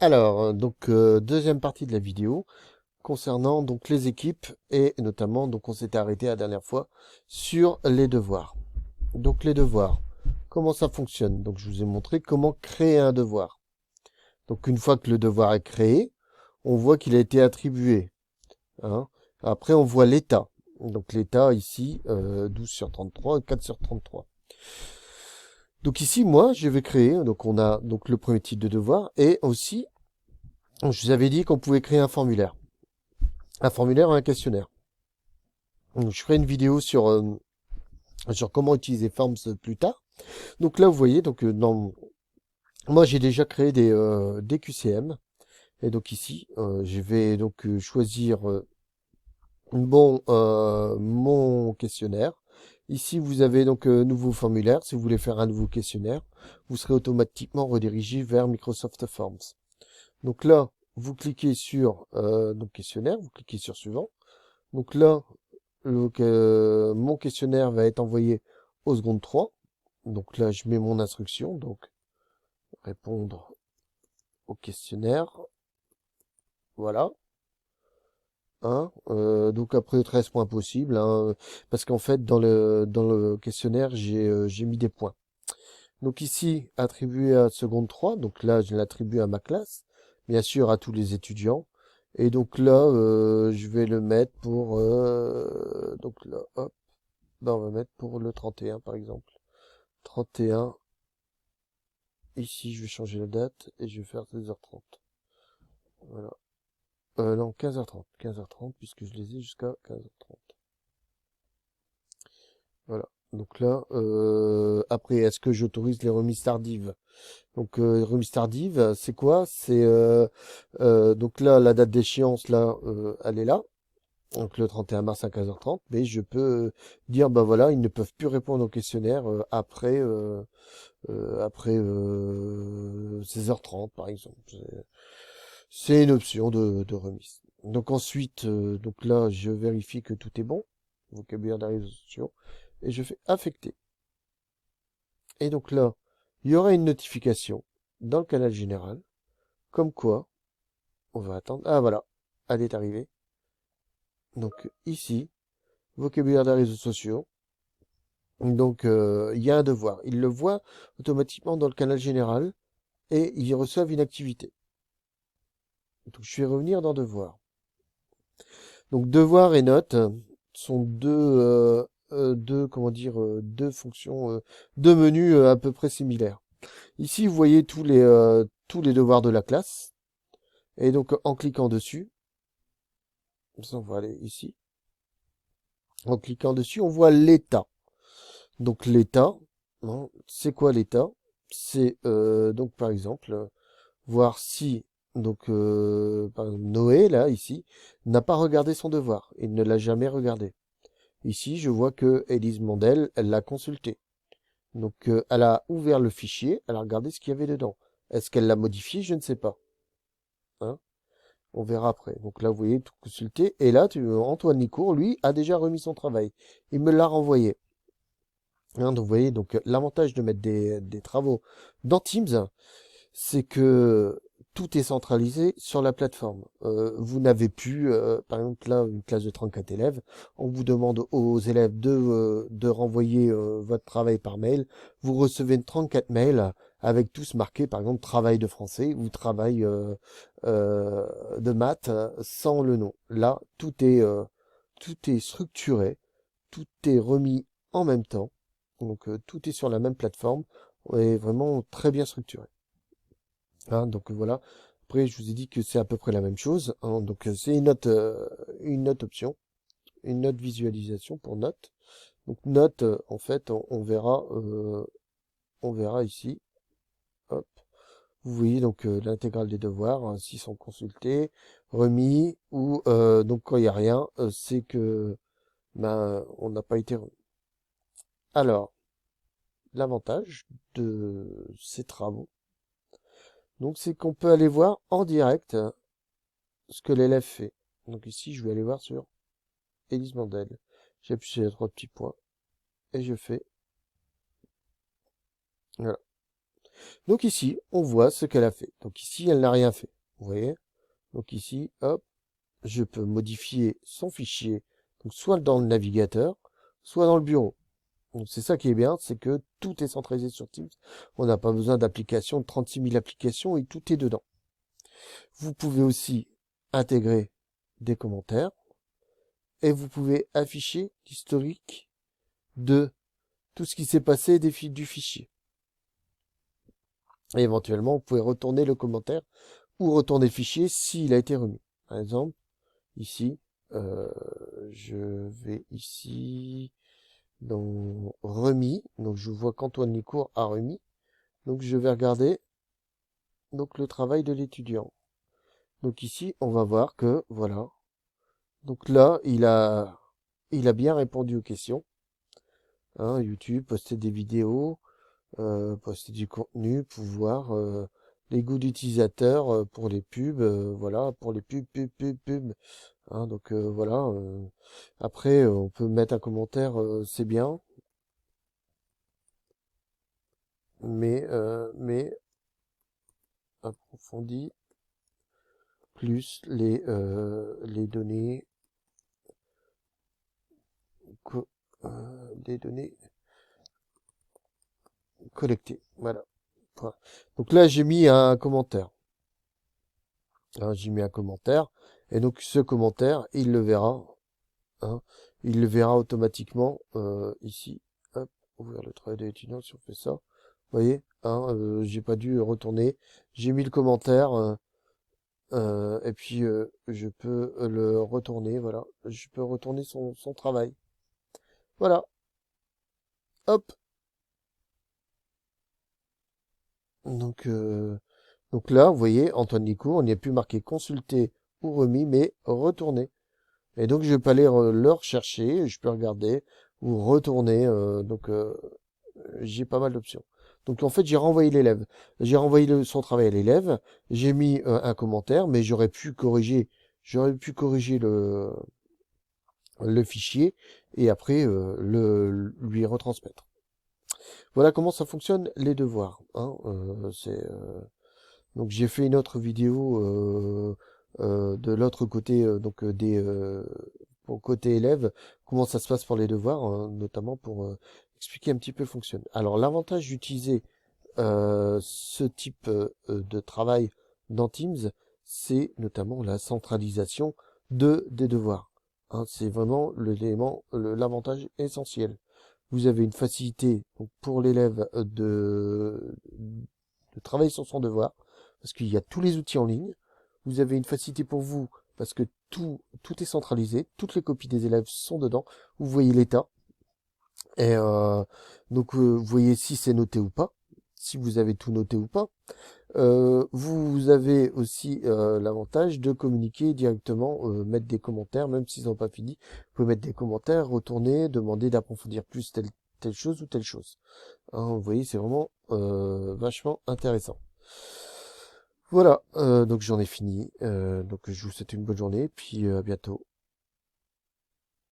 Alors, deuxième partie de la vidéo concernant donc les équipes et notamment donc on s'était arrêté la dernière fois sur les devoirs. Donc les devoirs, comment ça fonctionne? Donc je vous ai montré comment créer un devoir. Donc une fois que le devoir est créé, on voit qu'il a été attribué, hein. Après on voit l'état. Donc l'état ici 12 sur 33, 4 sur 33. Donc ici moi je vais créer, donc on a donc le premier type de devoir et aussi je vous avais dit qu'on pouvait créer un formulaire. Un formulaire et un questionnaire. Donc, je ferai une vidéo sur comment utiliser Forms plus tard. Donc là, vous voyez, moi j'ai déjà créé des QCM. Et donc ici, je vais donc choisir mon questionnaire. Ici, vous avez donc nouveau formulaire. Si vous voulez faire un nouveau questionnaire, vous serez automatiquement redirigé vers Microsoft Forms. Donc là, vous cliquez sur donc questionnaire, vous cliquez sur suivant. Donc là, mon questionnaire va être envoyé au seconde 3. Donc là, je mets mon instruction. Donc, répondre au questionnaire. Voilà. Hein, donc après 13 points possibles, hein, parce qu'en fait dans le questionnaire j'ai mis des points. Donc ici attribué à seconde 3, donc là je l'attribue à ma classe, bien sûr à tous les étudiants. Et donc là je vais le mettre pour donc là hop, ben, on va mettre pour le 31 par exemple. 31. Ici, je vais changer la date et je vais faire 16h30. Voilà. Non, 15h30. 15h30, puisque je les ai jusqu'à 15h30. Voilà. Donc là, après, est-ce que j'autorise les remises tardives? Donc, remises tardives, c'est quoi? C'est donc là, la date d'échéance, là, elle est là. Donc le 31 mars à 15h30. Mais je peux dire, bah voilà, ils ne peuvent plus répondre au questionnaire après 16h30 par exemple. C'est une option de remise. Donc ensuite, donc là, je vérifie que tout est bon. Vocabulaire des réseaux sociaux. Et je fais affecter. Et donc là, il y aura une notification dans le canal général. Comme quoi, on va attendre. Ah voilà, elle est arrivée. Donc ici, vocabulaire des réseaux sociaux. Donc il y a un devoir. Ils le voient automatiquement dans le canal général et ils reçoivent une activité. Donc je vais revenir dans devoir. Donc devoir et note sont deux fonctions, deux menus à peu près similaires. Ici, vous voyez tous les devoirs de la classe. Et donc, en cliquant dessus, on va aller ici. En cliquant dessus, on voit l'état. Donc l'état, hein, c'est quoi l'état? C'est donc par exemple voir si par exemple, Noé là ici n'a pas regardé son devoir. Il ne l'a jamais regardé. Ici, je vois que Élise Mandel, elle l'a consulté. Donc, elle a ouvert le fichier, elle a regardé ce qu'il y avait dedans. Est-ce qu'elle l'a modifié? Je ne sais pas. Hein, on verra après. Donc là, vous voyez, tout consulté. Et là, Antoine Nicourt, lui, a déjà remis son travail. Il me l'a renvoyé. Hein, donc, vous voyez, donc l'avantage de mettre des travaux dans Teams, c'est que tout est centralisé sur la plateforme. Vous n'avez plus, par exemple là, une classe de 34 élèves, on vous demande aux élèves de renvoyer votre travail par mail. Vous recevez 34 mails avec tous marqués, par exemple, travail de français ou travail de maths sans le nom. Là, tout est structuré, tout est remis en même temps. Donc tout est sur la même plateforme et vraiment très bien structuré. Hein, donc voilà. Après, je vous ai dit que c'est à peu près la même chose. Hein, donc c'est une note option, une note visualisation pour note. Donc note, en fait, on verra ici. Hop. Vous voyez donc l'intégrale des devoirs, hein, s'ils sont consultés, remis, ou donc quand il n'y a rien, c'est que ben on n'a pas été remis. Alors, l'avantage de ces travaux, donc c'est qu'on peut aller voir en direct ce que l'élève fait. Donc ici, je vais aller voir sur Élise Mandel. J'appuie sur les trois petits points et je fais. Voilà. Donc ici, on voit ce qu'elle a fait. Donc ici, elle n'a rien fait. Vous voyez? Donc ici, hop, je peux modifier son fichier, donc soit dans le navigateur, soit dans le bureau. Donc c'est ça qui est bien, c'est que tout est centralisé sur Teams. On n'a pas besoin d'applications, de 36 000 applications et tout est dedans. Vous pouvez aussi intégrer des commentaires et vous pouvez afficher l'historique de tout ce qui s'est passé du fichier. Et éventuellement, vous pouvez retourner le commentaire ou retourner le fichier s'il a été remis. Par exemple, ici, je vais ici dans remis. Donc je vois qu'Antoine Licourt a remis. Donc je vais regarder donc le travail de l'étudiant. Donc ici, on va voir que voilà. Donc là, il a bien répondu aux questions. Hein, YouTube, poster des vidéos, poster du contenu, pouvoir les goûts d'utilisateurs pour les pubs, voilà, pour les pubs. Hein, donc voilà. Après, on peut mettre un commentaire, c'est bien, mais approfondi plus les données les données collectées. Voilà. Voilà. Donc là, j'ai mis un commentaire. Hein, j'ai mis un commentaire. Et donc, ce commentaire, il le verra. Hein, il le verra automatiquement ici. Hop, ouvrir le travail de l'étudiant si on fait ça. Vous voyez, hein, j'ai pas dû retourner. J'ai mis le commentaire. Et puis, je peux le retourner. Voilà. Je peux retourner son travail. Voilà. Hop. Donc, donc là, vous voyez, Antoine Licourt, on n'y a plus marqué consulter ou remis, mais retourner. Et donc, je peux aller le rechercher, je peux regarder ou retourner. Donc, j'ai pas mal d'options. Donc, en fait, j'ai renvoyé l'élève. J'ai renvoyé son travail à l'élève. J'ai mis un commentaire, mais j'aurais pu corriger le fichier et après lui retransmettre. Voilà comment ça fonctionne les devoirs. Hein. Donc j'ai fait une autre vidéo de l'autre côté, pour côté élève, comment ça se passe pour les devoirs, hein, notamment pour expliquer un petit peu le fonctionne. Alors l'avantage d'utiliser ce type de travail dans Teams, c'est notamment la centralisation des devoirs. Hein, c'est vraiment l'avantage essentiel. Vous avez une facilité donc, pour l'élève de travailler sur son devoir, parce qu'il y a tous les outils en ligne. Vous avez une facilité pour vous, parce que tout est centralisé, toutes les copies des élèves sont dedans. Vous voyez l'état. Et donc, vous voyez si c'est noté ou pas, si vous avez tout noté ou pas. Vous avez aussi l'avantage de communiquer directement, mettre des commentaires, même s'ils n'ont pas fini. Vous pouvez mettre des commentaires, retourner, demander d'approfondir plus telle chose ou telle chose. Hein, vous voyez, c'est vraiment vachement intéressant. Voilà, donc j'en ai fini. Donc je vous souhaite une bonne journée, puis à bientôt.